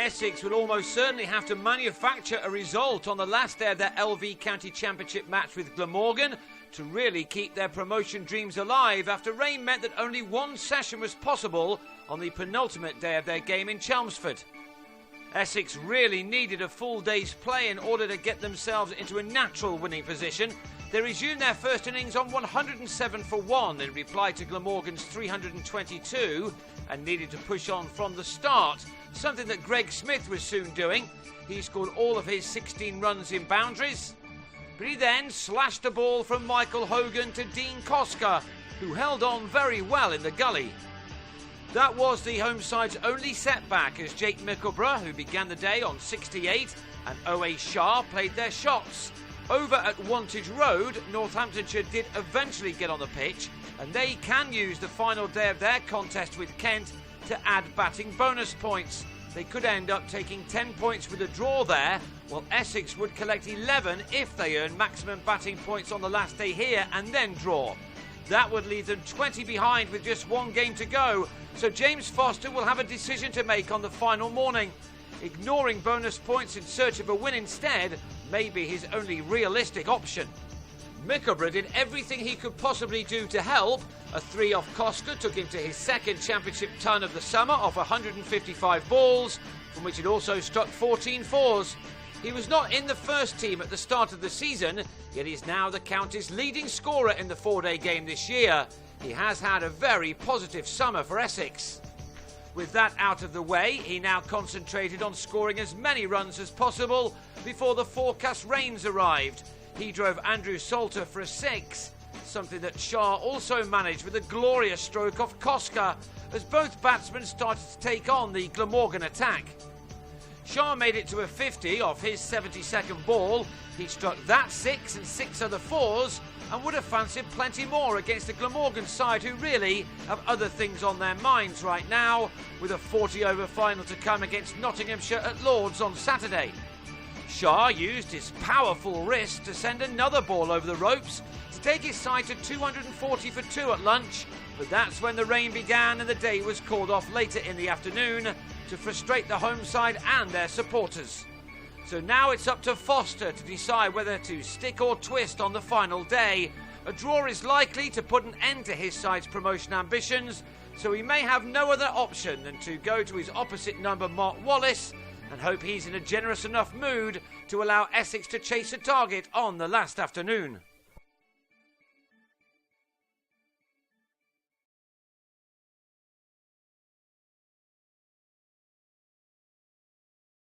Essex will almost certainly have to manufacture a result on the last day of their LV County Championship match with Glamorgan to really keep their promotion dreams alive after rain meant that only one session was possible on the penultimate day of their game in Chelmsford. Essex really needed a full day's play in order to get themselves into a natural winning position. They resumed their first innings on 107 for 1 in reply to Glamorgan's 322 and needed to push on from the start, something that Greg Smith was soon doing. He scored all of his 16 runs in boundaries, but he then slashed a ball from Michael Hogan to Dean Koska, who held on very well in the gully. That was the home side's only setback as Jake Mickleborough, who began the day on 68, and O.A. Shah played their shots. Over at Wantage Road, Northamptonshire did eventually get on the pitch, and they can use the final day of their contest with Kent to add batting bonus points. They could end up taking 10 points with a draw there, while Essex would collect 11 if they earn maximum batting points on the last day here and then draw. That would leave them 20 behind with just one game to go, so James Foster will have a decision to make on the final morning. Ignoring bonus points in search of a win instead may be his only realistic option. Mickleborough did everything he could possibly do to help. A 3 off Koska took him to his second championship ton of the summer off 155 balls, from which it also struck 14 fours. He was not in the first team at the start of the season, yet he's now the county's leading scorer in the 4-day game this year. He has had a very positive summer for Essex. With that out of the way, he now concentrated on scoring as many runs as possible before the forecast rains arrived. He drove Andrew Salter for a 6, something that Shah also managed with a glorious stroke off Koska, as both batsmen started to take on the Glamorgan attack. Shah made it to a 50 off his 72nd ball. He struck that 6 and 6 other 4s and would have fancied plenty more against the Glamorgan side, who really have other things on their minds right now, with a 40-over final to come against Nottinghamshire at Lord's on Saturday. Shah used his powerful wrist to send another ball over the ropes to take his side to 240 for 2 at lunch, but that's when the rain began and the day was called off later in the afternoon to frustrate the home side and their supporters. So now it's up to Foster to decide whether to stick or twist on the final day. A draw is likely to put an end to his side's promotion ambitions, so he may have no other option than to go to his opposite number, Mark Wallace, and hope he's in a generous enough mood to allow Essex to chase a target on the last afternoon.